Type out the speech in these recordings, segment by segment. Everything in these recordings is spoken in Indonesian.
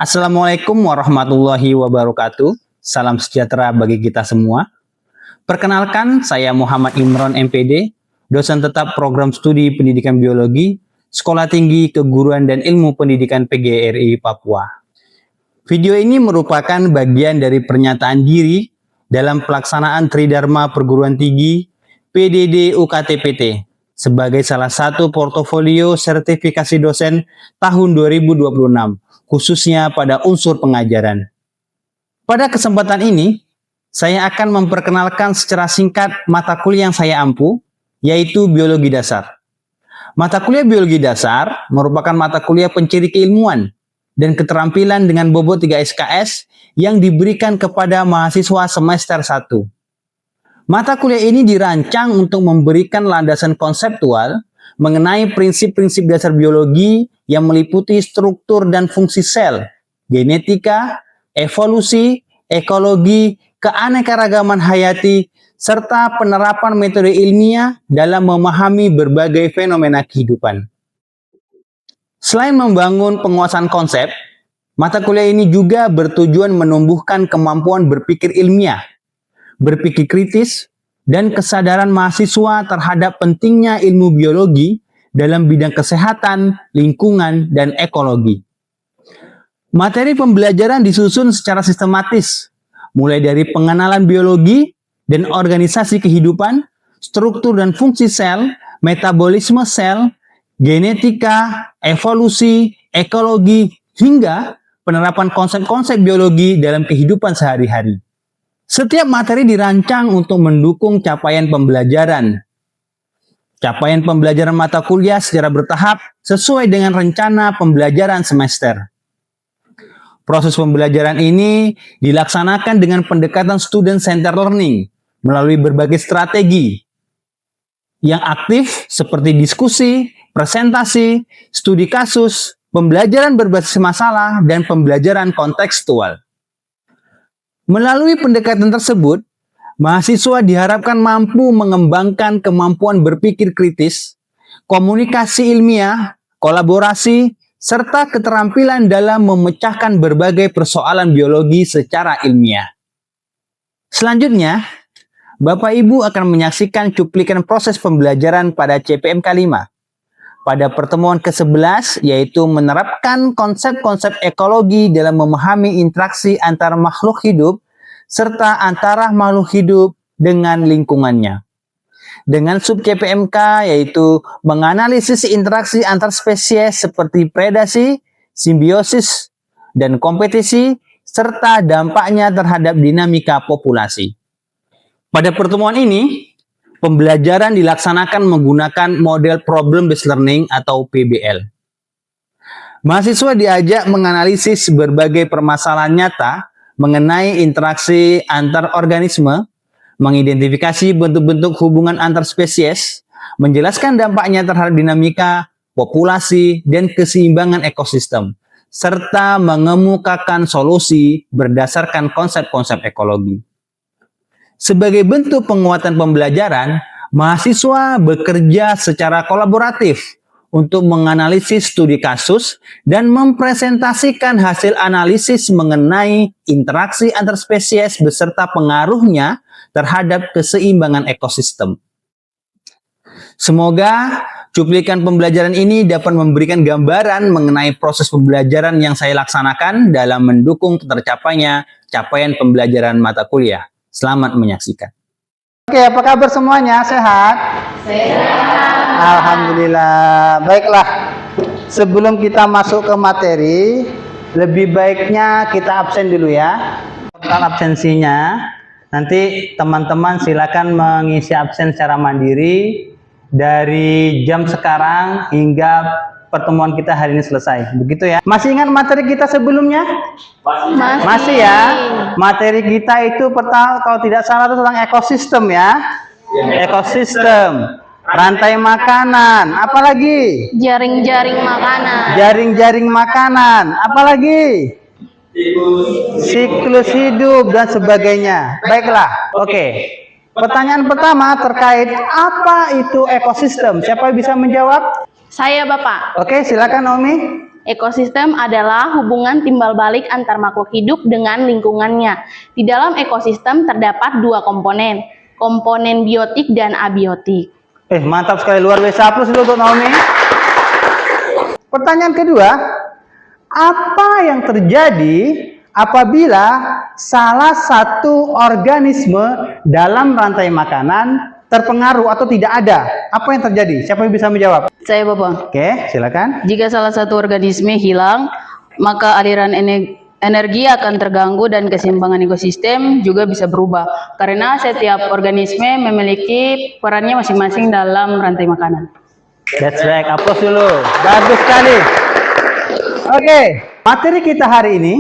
Assalamualaikum warahmatullahi wabarakatuh. Salam sejahtera bagi kita semua. Perkenalkan, saya Muhammad Imron MPD, dosen tetap program studi pendidikan biologi, Sekolah Tinggi Keguruan dan Ilmu Pendidikan PGRI Papua. Video ini merupakan bagian dari pernyataan diri dalam pelaksanaan Tridharma Perguruan Tinggi PDD UKT-PT sebagai salah satu portofolio sertifikasi dosen tahun 2026, khususnya pada unsur pengajaran. Pada kesempatan ini, saya akan memperkenalkan secara singkat mata kuliah yang saya ampu, yaitu Biologi Dasar. Mata kuliah Biologi Dasar merupakan mata kuliah penciri keilmuan dan keterampilan dengan bobot 3 SKS yang diberikan kepada mahasiswa semester 1. Mata kuliah ini dirancang untuk memberikan landasan konseptual mengenai prinsip-prinsip dasar biologi yang meliputi struktur dan fungsi sel, genetika, evolusi, ekologi, keanekaragaman hayati, serta penerapan metode ilmiah dalam memahami berbagai fenomena kehidupan. Selain membangun penguasaan konsep, mata kuliah ini juga bertujuan menumbuhkan kemampuan berpikir ilmiah, berpikir kritis, dan kesadaran mahasiswa terhadap pentingnya ilmu biologi dalam bidang kesehatan, lingkungan, dan ekologi. Materi pembelajaran disusun secara sistematis, mulai dari pengenalan biologi dan organisasi kehidupan, struktur dan fungsi sel, metabolisme sel, genetika, evolusi, ekologi, hingga penerapan konsep-konsep biologi dalam kehidupan sehari-hari. Setiap materi dirancang untuk mendukung capaian pembelajaran. Capaian pembelajaran mata kuliah secara bertahap sesuai dengan rencana pembelajaran semester. Proses pembelajaran ini dilaksanakan dengan pendekatan student-centered learning melalui berbagai strategi yang aktif seperti diskusi, presentasi, studi kasus, pembelajaran berbasis masalah, dan pembelajaran kontekstual. Melalui pendekatan tersebut, mahasiswa diharapkan mampu mengembangkan kemampuan berpikir kritis, komunikasi ilmiah, kolaborasi, serta keterampilan dalam memecahkan berbagai persoalan biologi secara ilmiah. Selanjutnya, Bapak Ibu akan menyaksikan cuplikan proses pembelajaran pada CPMK 5. Pada pertemuan ke-11, yaitu menerapkan konsep-konsep ekologi dalam memahami interaksi antar makhluk hidup, serta antara makhluk hidup dengan lingkungannya. Dengan sub CPMK yaitu menganalisis interaksi antar spesies seperti predasi, simbiosis, dan kompetisi, serta dampaknya terhadap dinamika populasi. Pada pertemuan ini, pembelajaran dilaksanakan menggunakan model Problem Based Learning atau PBL. Mahasiswa diajak menganalisis berbagai permasalahan nyata mengenai interaksi antar organisme, mengidentifikasi bentuk-bentuk hubungan antar spesies, menjelaskan dampaknya terhadap dinamika, populasi, dan keseimbangan ekosistem, serta mengemukakan solusi berdasarkan konsep-konsep ekologi. Sebagai bentuk penguatan pembelajaran, mahasiswa bekerja secara kolaboratif untuk menganalisis studi kasus dan mempresentasikan hasil analisis mengenai interaksi antar spesies beserta pengaruhnya terhadap keseimbangan ekosistem. Semoga cuplikan pembelajaran ini dapat memberikan gambaran mengenai proses pembelajaran yang saya laksanakan dalam mendukung tercapainya capaian pembelajaran mata kuliah. Selamat menyaksikan. Oke, apa kabar semuanya? Sehat? Sehat. Alhamdulillah. Baiklah, sebelum kita masuk ke materi, lebih baiknya kita absen dulu ya. Total absensinya, nanti teman-teman silakan mengisi absen secara mandiri dari jam sekarang hingga pertemuan kita hari ini selesai. Begitu ya. Masih ingat materi kita sebelumnya? Masih ya. Materi kita itu pertama kalau tidak salah itu tentang ekosistem ya. Ekosistem, rantai makanan, apalagi? Jaring-jaring makanan. Jaring-jaring makanan, apalagi? Siklus hidup dan sebagainya. Baiklah, oke. Pertanyaan pertama terkait apa itu ekosistem? Siapa bisa menjawab? Saya, Bapak. Oke, silakan Omi. Ekosistem adalah hubungan timbal balik antar makhluk hidup dengan lingkungannya. Di dalam ekosistem terdapat dua komponen biotik dan abiotik. Mantap sekali, luar biasa. Aplaus dulu untuk Naomi. Pertanyaan kedua, apa yang terjadi apabila salah satu organisme dalam rantai makanan terpengaruh atau tidak ada? Apa yang terjadi? Siapa yang bisa menjawab? Saya, Bapak. Oke, silakan. Jika salah satu organisme hilang, maka aliran energi akan terganggu dan keseimbangan ekosistem juga bisa berubah. Karena setiap organisme memiliki perannya masing-masing dalam rantai makanan. That's right, aplaus dulu. Bagus sekali. Oke, materi kita hari ini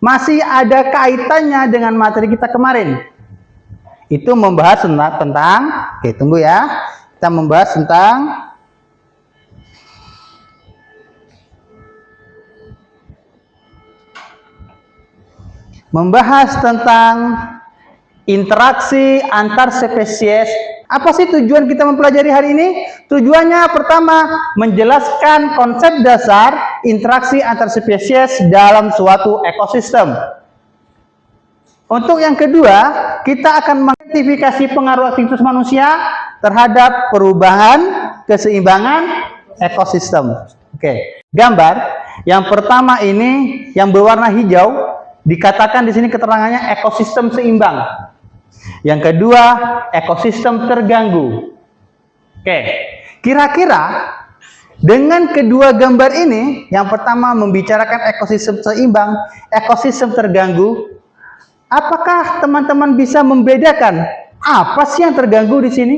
masih ada kaitannya dengan materi kita kemarin. Itu membahas tentang, oke tunggu ya. Kita membahas tentang interaksi antar spesies. Apa sih tujuan kita mempelajari hari ini? Tujuannya pertama, menjelaskan konsep dasar interaksi antar spesies dalam suatu ekosistem. Untuk yang kedua, kita akan mengidentifikasi pengaruh aktivitas manusia terhadap perubahan keseimbangan ekosistem. Oke, gambar yang pertama ini yang berwarna hijau dikatakan di sini keterangannya ekosistem seimbang. Yang kedua, ekosistem terganggu. Oke, kira-kira dengan kedua gambar ini, yang pertama membicarakan ekosistem seimbang, ekosistem terganggu, apakah teman-teman bisa membedakan apa sih yang terganggu di sini?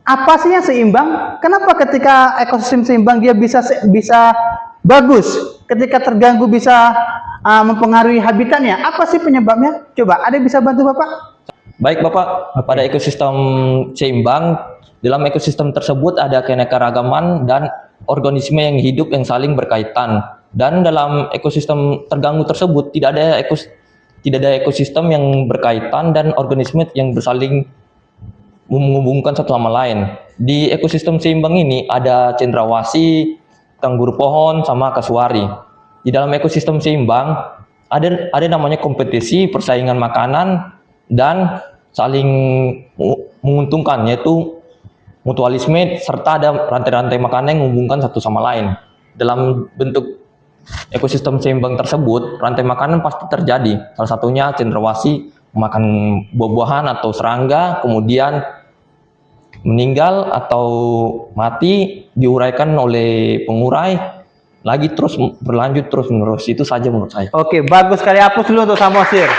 Apa sih yang seimbang? Kenapa ketika ekosistem seimbang dia bisa bagus, ketika terganggu bisa mempengaruhi habitatnya? Apa sih penyebabnya? Coba, ada yang bisa bantu Bapak? Baik Bapak, pada ekosistem seimbang, dalam ekosistem tersebut ada keanekaragaman dan organisme yang hidup yang saling berkaitan. Dan dalam ekosistem terganggu tersebut tidak ada ekosistem yang berkaitan dan organisme yang bersaling menghubungkan satu sama lain. Di ekosistem seimbang ini ada cendrawasih, kanguru pohon, sama kasuari. Di dalam ekosistem seimbang ada namanya kompetisi, persaingan makanan, dan saling menguntungkan, yaitu mutualisme, serta ada rantai-rantai makanan yang menghubungkan satu sama lain. Dalam bentuk ekosistem seimbang tersebut, rantai makanan pasti terjadi. Salah satunya cendrawasih makan buah-buahan atau serangga, kemudian meninggal atau mati, diuraikan oleh pengurai, lagi terus berlanjut terus menerus. Itu saja menurut saya. Oke, bagus sekali. Hapus dulu untuk Samosir.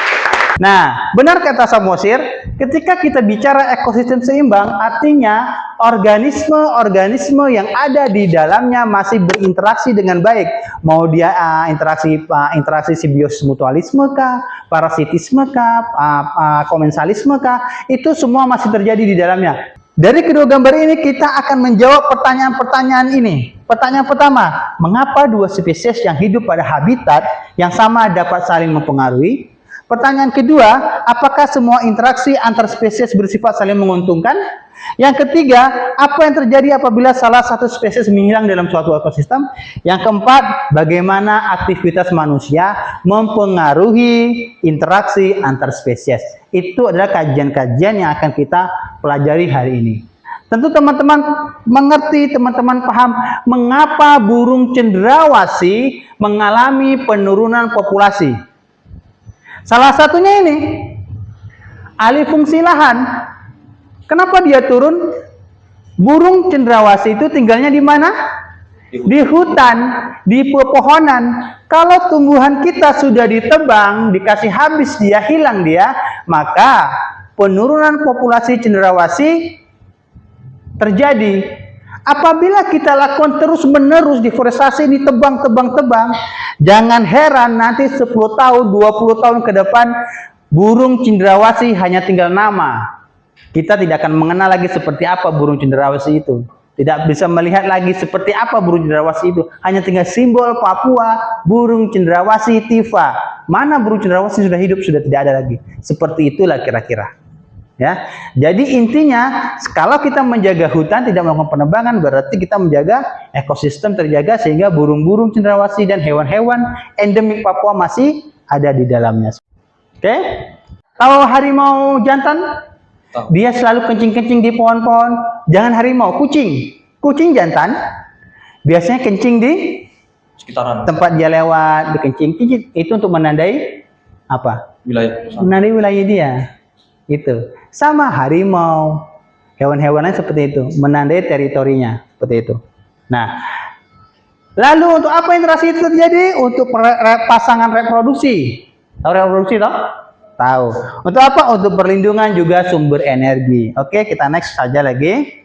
Nah, benar kata Samosir, ketika kita bicara ekosistem seimbang, artinya organisme-organisme yang ada di dalamnya masih berinteraksi dengan baik. Mau dia interaksi simbiosis mutualisme kah, parasitisme kah, komensalisme kah, itu semua masih terjadi di dalamnya. Dari kedua gambar ini kita akan menjawab pertanyaan-pertanyaan ini. Pertanyaan pertama, mengapa dua spesies yang hidup pada habitat yang sama dapat saling mempengaruhi? Pertanyaan kedua, apakah semua interaksi antar spesies bersifat saling menguntungkan? Yang ketiga, apa yang terjadi apabila salah satu spesies menghilang dalam suatu ekosistem? Yang keempat, bagaimana aktivitas manusia mempengaruhi interaksi antar spesies? Itu adalah kajian-kajian yang akan kita pelajari hari ini. Tentu teman-teman mengerti, teman-teman paham mengapa burung cendrawasih mengalami penurunan populasi. Salah satunya ini, alih fungsi lahan. Kenapa dia turun? Burung cendrawasih itu tinggalnya di mana? Di hutan, di pepohonan. Kalau tumbuhan kita sudah ditebang, dikasih habis dia, hilang dia, maka penurunan populasi cendrawasih terjadi. Apabila kita lakukan terus-menerus deforestasi ini, tebang, jangan heran nanti 10 tahun, 20 tahun ke depan, burung cendrawasih hanya tinggal nama. Kita tidak akan mengenal lagi seperti apa burung cendrawasih itu. Tidak bisa melihat lagi seperti apa burung cendrawasih itu. Hanya tinggal simbol Papua, burung cendrawasih Tifa. Mana burung cendrawasih sudah hidup, sudah tidak ada lagi. Seperti itulah kira-kira. Ya, jadi intinya kalau kita menjaga hutan, tidak melakukan penebangan, berarti kita menjaga ekosistem terjaga sehingga burung-burung cendrawasih dan hewan-hewan endemik Papua masih ada di dalamnya. Oke? Tahu harimau jantan? Tahu. Dia selalu kencing-kencing di pohon-pohon. Jangan harimau, kucing. Kucing jantan biasanya kencing di Sekitaran tempat dia lewat, dikencing. Itu untuk menandai apa? wilayah. Menandai wilayah dia. Itu sama harimau, hewan-hewan lain seperti itu, menandai teritorinya seperti itu. Nah, lalu untuk apa interaksi itu terjadi? Untuk pasangan reproduksi. Tahu reproduksi toh? Tahu. Untuk apa? Untuk perlindungan juga sumber energi. Oke, kita next saja lagi.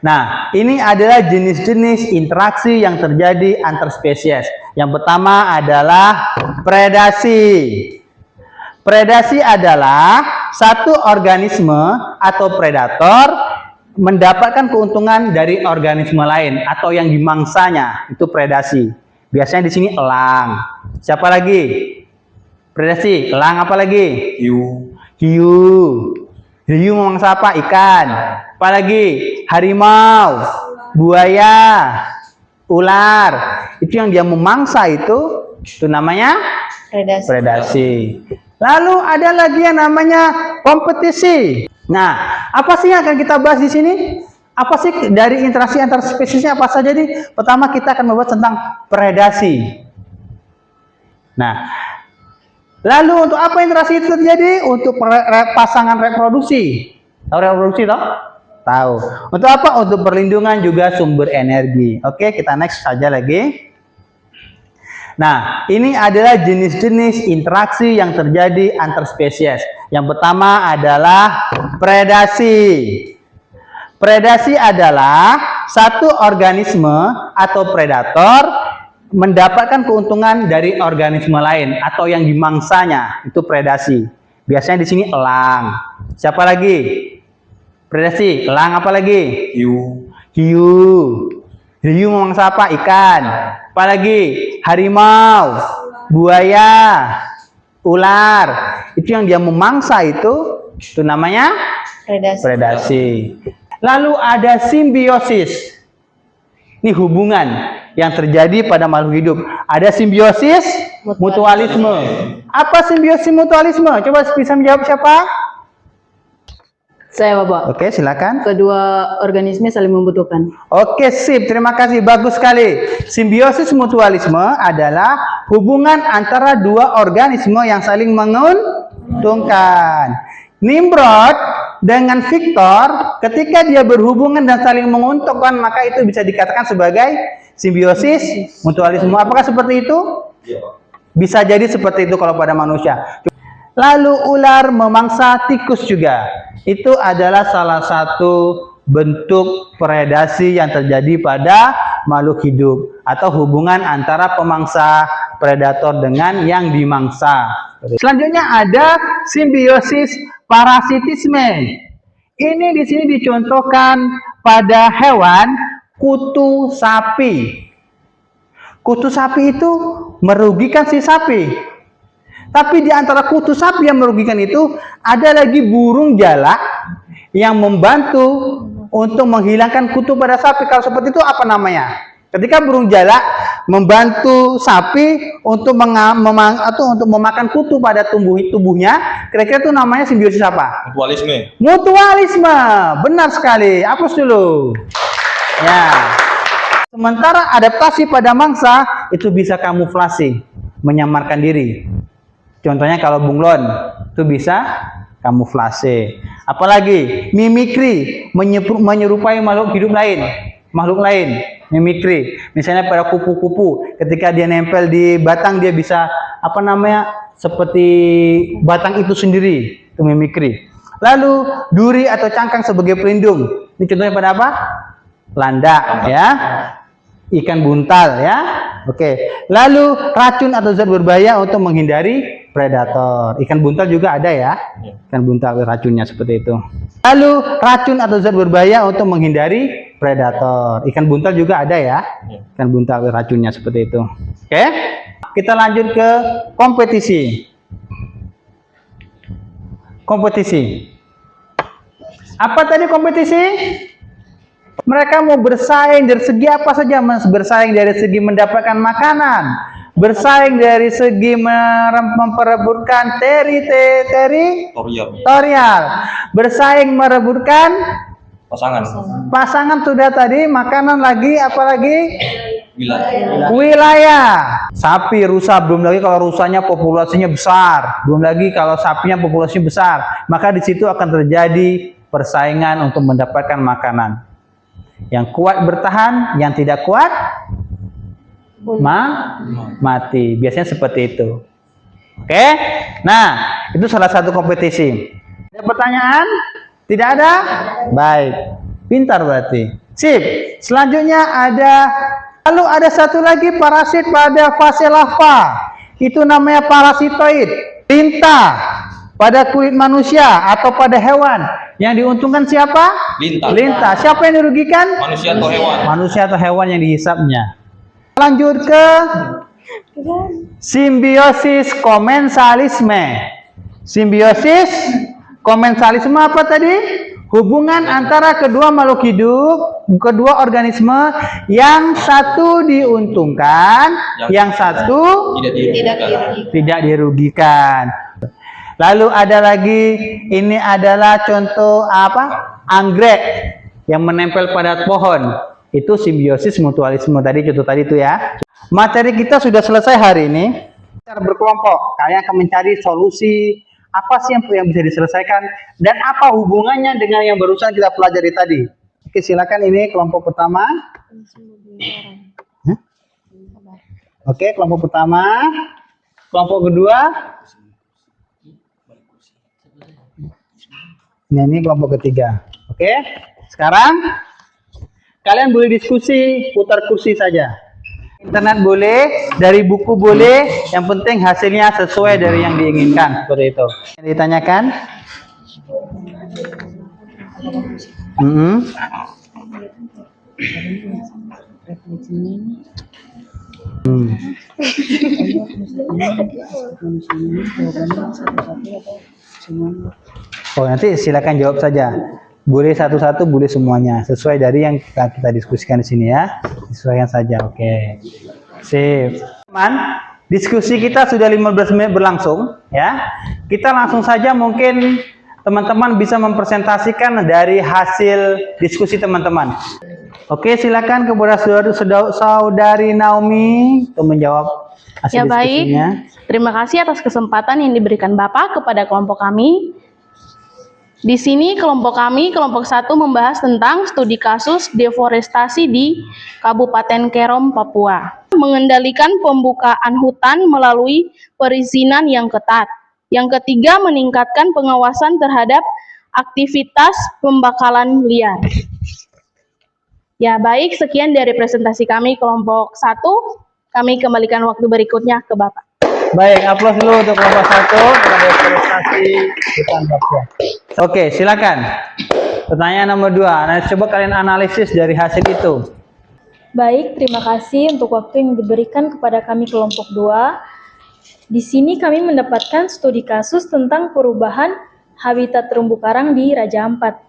Nah, ini adalah jenis-jenis interaksi yang terjadi antar spesies. Yang pertama adalah predasi. Predasi adalah satu organisme atau predator mendapatkan keuntungan dari organisme lain atau yang dimangsanya, itu predasi. Biasanya di sini elang. Siapa lagi? Predasi. Elang apa lagi? Hiu. Hiu. Hiu memangsa apa? Ikan. Apa lagi? Harimau, buaya, ular. Itu yang dia memangsa itu namanya predasi. Lalu ada lagi yang namanya kompetisi. Nah, apa sih yang akan kita bahas di sini? Apa sih dari interaksi antar spesiesnya apa saja? Jadi, pertama kita akan membahas tentang predasi. Nah, lalu untuk apa interaksi itu terjadi? Untuk pasangan reproduksi. Tahu reproduksi toh? Tahu. Untuk apa? Untuk perlindungan juga sumber energi. Oke, kita next saja lagi. Nah, ini adalah jenis-jenis interaksi yang terjadi antar spesies. Yang pertama adalah predasi. Predasi adalah satu organisme atau predator mendapatkan keuntungan dari organisme lain atau yang dimangsanya, itu predasi. Biasanya di sini elang. Siapa lagi? Predasi. Elang apa lagi? Hiu. Hiu. Hiu memangsa apa? Ikan. Apalagi harimau, buaya, ular. Itu yang dia memangsa itu namanya predasi. Lalu ada simbiosis. Ini hubungan yang terjadi pada makhluk hidup. Ada simbiosis, mutualisme. Apa simbiosis mutualisme? Coba bisa menjawab siapa? Saya, Bapak. Oke, silakan. Kedua organisme saling membutuhkan. Oke, sip. Terima kasih. Bagus sekali. Simbiosis mutualisme adalah hubungan antara dua organisme yang saling menguntungkan. Nimrod dengan Victor, ketika dia berhubungan dan saling menguntungkan, maka itu bisa dikatakan sebagai simbiosis mutualisme. Apakah seperti itu? Bisa jadi seperti itu kalau pada manusia. Lalu ular memangsa tikus juga. Itu adalah salah satu bentuk predasi yang terjadi pada makhluk hidup atau hubungan antara pemangsa predator dengan yang dimangsa. Selanjutnya ada simbiosis parasitisme. Ini di sini dicontohkan pada hewan kutu sapi. Kutu sapi itu merugikan si sapi. Tapi di antara kutu sapi yang merugikan itu, ada lagi burung jalak yang membantu untuk menghilangkan kutu pada sapi. Kalau seperti itu apa namanya? Ketika burung jalak membantu sapi untuk memakan kutu pada tubuhnya, kira-kira itu namanya simbiosis apa? Mutualisme. Mutualisme. Benar sekali. Hapus dulu. Ya. Sementara adaptasi pada mangsa itu bisa kamuflase, menyamarkan diri. Contohnya kalau bunglon itu bisa kamuflase. Apalagi mimikri, menyerupai makhluk hidup lain, mimikri. Misalnya pada kupu-kupu, ketika dia nempel di batang dia bisa seperti batang itu sendiri, itu mimikri. Lalu duri atau cangkang sebagai pelindung. Ini contohnya pada apa? Landak, ya. Ikan buntal, ya. Oke. Lalu racun atau zat berbahaya untuk menghindari predator. Ikan buntal juga ada, ya. Ikan buntal racunnya seperti itu. Lalu racun atau zat berbahaya untuk menghindari predator. Ikan buntal juga ada, ya. Ikan buntal racunnya seperti itu. Oke. Kita lanjut ke kompetisi. kompetisi. Apa tadi kompetisi? Mereka mau bersaing dari segi apa saja, bersaing dari segi mendapatkan makanan, bersaing dari segi memperebutkan teritorial, bersaing merebutkan pasangan sudah tadi, makanan lagi, apalagi wilayah. Sapi, rusa, belum lagi kalau rusanya populasinya besar, belum lagi kalau sapinya populasinya besar, maka di situ akan terjadi persaingan untuk mendapatkan makanan. Yang kuat bertahan, yang tidak kuat mati. Biasanya seperti itu. Oke? Nah, itu salah satu kompetisi. Ada pertanyaan? Tidak ada? Baik. Pintar berarti. Sip. Selanjutnya lalu ada satu lagi parasit pada fase larva. Itu namanya parasitoid. Lintah pada kulit manusia atau pada hewan. Yang diuntungkan siapa? Lintah. Siapa yang dirugikan? Manusia atau hewan. Manusia atau hewan yang dihisapnya. Lanjut ke simbiosis komensalisme. Simbiosis komensalisme apa tadi? Hubungan antara kedua makhluk hidup, kedua organisme, yang satu diuntungkan, yang satu tidak dirugikan. Lalu ada lagi, ini adalah contoh apa? Anggrek yang menempel pada pohon. Itu simbiosis mutualisme tadi, contoh tadi itu ya. Materi kita sudah selesai hari ini. Cara berkelompok, kalian akan mencari solusi apa sih yang bisa diselesaikan dan apa hubungannya dengan yang barusan kita pelajari tadi. Oke, silakan, ini kelompok pertama. Oke, kelompok pertama. Kelompok kedua. Nah, ini kelompok ketiga. Oke, sekarang kalian boleh diskusi, putar kursi saja. Internet boleh, dari buku boleh, yang penting hasilnya sesuai dari yang diinginkan, seperti itu. Yang ditanyakan? Oh, nanti silakan jawab saja. Boleh satu-satu, boleh semuanya. Sesuai dari yang kita diskusikan di sini ya. Sesuaikan saja. Oke. Sip. Teman, diskusi kita sudah 15 menit berlangsung ya. Kita langsung saja, mungkin teman-teman bisa mempresentasikan dari hasil diskusi teman-teman. Oke, silakan kepada saudari Naomi untuk menjawab hasil diskusinya. Baik. Terima kasih atas kesempatan yang diberikan Bapak kepada kelompok kami. Di sini kelompok kami, kelompok 1, membahas tentang studi kasus deforestasi di Kabupaten Kerom, Papua. Mengendalikan pembukaan hutan melalui perizinan yang ketat. Yang ketiga, meningkatkan pengawasan terhadap aktivitas pembakaran liar. Ya, baik, sekian dari presentasi kami kelompok 1. Kami kembalikan waktu berikutnya ke Bapak. Baik, aplaus dulu untuk kelompok 1 dengan deforestasi hutan Papua. Oke, silakan. Pertanyaan nomor 2. Nah, coba kalian analisis dari hasil itu. Baik, terima kasih untuk waktu yang diberikan kepada kami kelompok 2. Di sini kami mendapatkan studi kasus tentang perubahan habitat terumbu karang di Raja Ampat.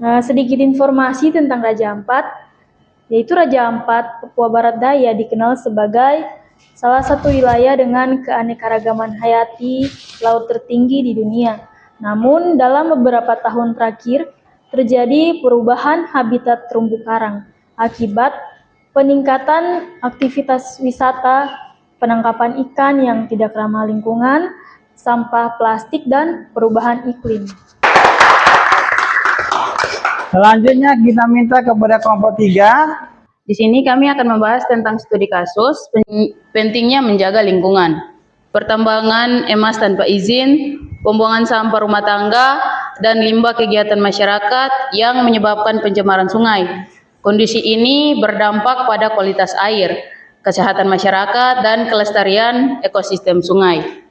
Nah, sedikit informasi tentang Raja Ampat, yaitu Raja Ampat, Papua Barat Daya dikenal sebagai salah satu wilayah dengan keanekaragaman hayati laut tertinggi di dunia. Namun, dalam beberapa tahun terakhir, terjadi perubahan habitat terumbu karang akibat peningkatan aktivitas wisata, penangkapan ikan yang tidak ramah lingkungan, sampah plastik, dan perubahan iklim. Selanjutnya kita minta kepada kelompok 3. Di sini kami akan membahas tentang studi kasus pentingnya menjaga lingkungan, pertambangan emas tanpa izin, pembuangan sampah rumah tangga, dan limbah kegiatan masyarakat yang menyebabkan pencemaran sungai. Kondisi ini berdampak pada kualitas air, kesehatan masyarakat, dan kelestarian ekosistem sungai.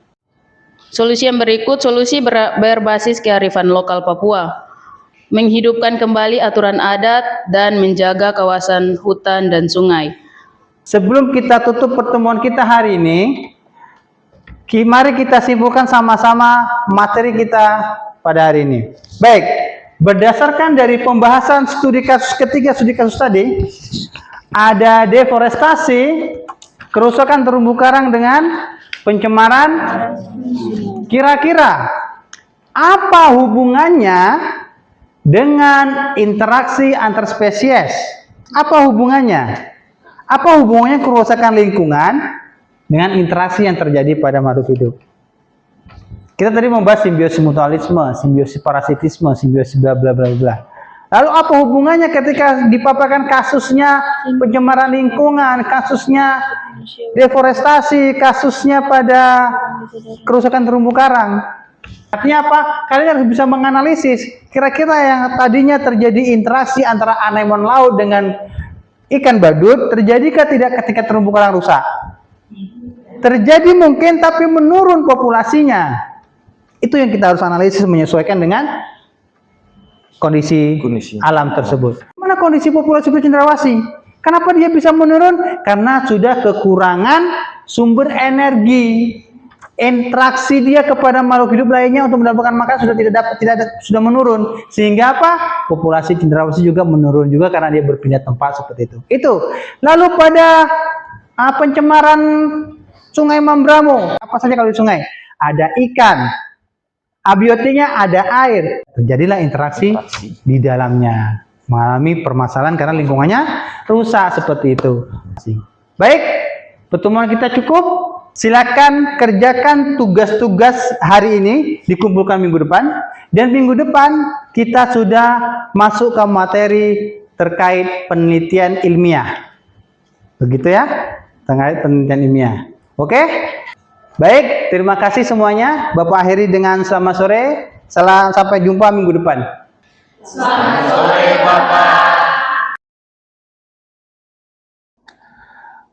Solusi yang berikut, solusi berbasis kearifan lokal Papua. Menghidupkan kembali aturan adat dan menjaga kawasan hutan dan sungai. Sebelum kita tutup pertemuan kita hari ini, Mari kita simpulkan sama-sama materi kita pada hari ini. Baik, berdasarkan dari pembahasan studi kasus tadi, ada deforestasi, kerusakan terumbu karang dengan pencemaran. Kira-kira apa hubungannya dengan interaksi antar spesies? Apa hubungannya? Apa hubungannya kerusakan lingkungan dengan interaksi yang terjadi pada makhluk hidup? Kita tadi membahas simbiosis mutualisme, simbiosis parasitisme, simbiosis bla bla bla bla. Lalu apa hubungannya ketika dipaparkan kasusnya pencemaran lingkungan, kasusnya deforestasi, kasusnya pada kerusakan terumbu karang? Artinya apa? Kalian harus bisa menganalisis kira-kira yang tadinya terjadi interaksi antara anemon laut dengan ikan badut, terjadikah tidak ketika terumbu karang rusak? Terjadi mungkin, tapi menurun populasinya. Itu yang kita harus analisis, menyesuaikan dengan kondisi alam tersebut. Mana kondisi populasi bercendrawasih? Kenapa dia bisa menurun? Karena sudah kekurangan sumber energi. Interaksi dia kepada makhluk hidup lainnya untuk mendapatkan makan sudah menurun, sehingga apa? Populasi cendrawasih juga menurun juga karena dia berpindah tempat seperti itu. Lalu pada pencemaran Sungai Mambramo, apa saja kalau di sungai? Ada ikan, abiotiknya ada air, terjadilah interaksi di dalamnya, mengalami permasalahan karena lingkungannya rusak seperti itu. Baik, pertemuan kita cukup. Silakan kerjakan tugas-tugas hari ini, dikumpulkan minggu depan, dan minggu depan kita sudah masuk ke materi terkait penelitian ilmiah. Begitu ya, terkait penelitian ilmiah. Oke? Baik, terima kasih semuanya. Bapak akhiri dengan selamat sore. Sampai jumpa minggu depan. Selamat sore, Bapak.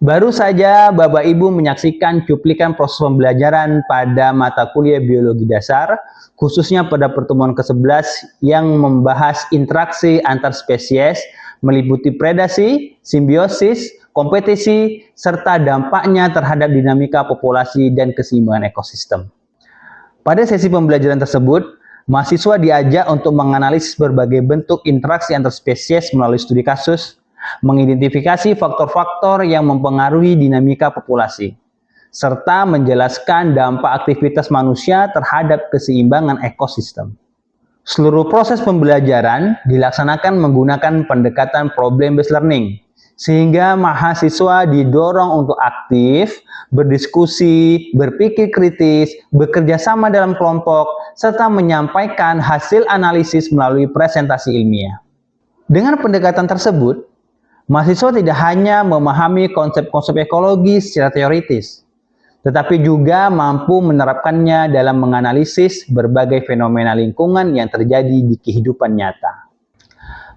Baru saja Bapak Ibu menyaksikan cuplikan proses pembelajaran pada mata kuliah biologi dasar, khususnya pada pertemuan ke-11 yang membahas interaksi antar spesies, meliputi predasi, simbiosis, kompetisi, serta dampaknya terhadap dinamika populasi dan keseimbangan ekosistem. Pada sesi pembelajaran tersebut, mahasiswa diajak untuk menganalisis berbagai bentuk interaksi antar spesies melalui studi kasus, mengidentifikasi faktor-faktor yang mempengaruhi dinamika populasi, serta menjelaskan dampak aktivitas manusia terhadap keseimbangan ekosistem. Seluruh proses pembelajaran dilaksanakan menggunakan pendekatan problem-based learning, sehingga mahasiswa didorong untuk aktif, berdiskusi, berpikir kritis, bekerja sama dalam kelompok, serta menyampaikan hasil analisis melalui presentasi ilmiah. Dengan pendekatan tersebut, mahasiswa tidak hanya memahami konsep-konsep ekologi secara teoritis, tetapi juga mampu menerapkannya dalam menganalisis berbagai fenomena lingkungan yang terjadi di kehidupan nyata.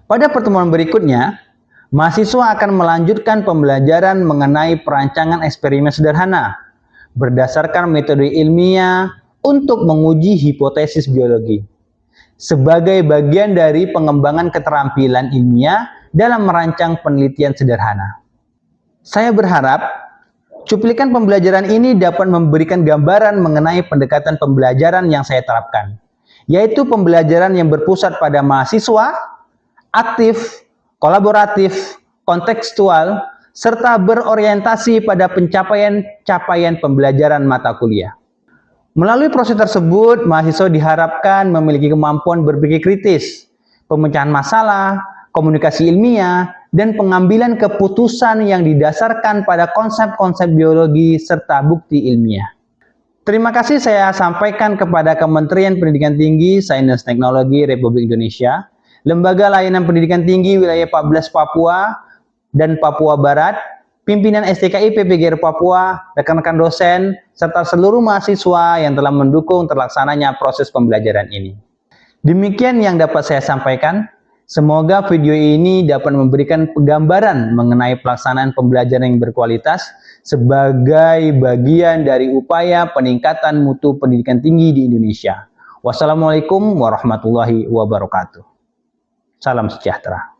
Pada pertemuan berikutnya, mahasiswa akan melanjutkan pembelajaran mengenai perancangan eksperimen sederhana berdasarkan metode ilmiah untuk menguji hipotesis biologi sebagai bagian dari pengembangan keterampilan ilmiah dalam merancang penelitian sederhana. Saya berharap cuplikan pembelajaran ini dapat memberikan gambaran mengenai pendekatan pembelajaran yang saya terapkan, yaitu pembelajaran yang berpusat pada mahasiswa, aktif, kolaboratif, kontekstual, serta berorientasi pada pencapaian pembelajaran mata kuliah. Melalui proses tersebut, mahasiswa diharapkan memiliki kemampuan berpikir kritis, pemecahan masalah, komunikasi ilmiah, dan pengambilan keputusan yang didasarkan pada konsep-konsep biologi serta bukti ilmiah. Terima kasih saya sampaikan kepada Kementerian Pendidikan Tinggi, Sains dan Teknologi Republik Indonesia, Lembaga Layanan Pendidikan Tinggi Wilayah 14 Papua dan Papua Barat, pimpinan STKI PPGR Papua, rekan-rekan dosen, serta seluruh mahasiswa yang telah mendukung terlaksananya proses pembelajaran ini. Demikian yang dapat saya sampaikan. Semoga video ini dapat memberikan gambaran mengenai pelaksanaan pembelajaran yang berkualitas sebagai bagian dari upaya peningkatan mutu pendidikan tinggi di Indonesia. Wassalamualaikum warahmatullahi wabarakatuh. Salam sejahtera.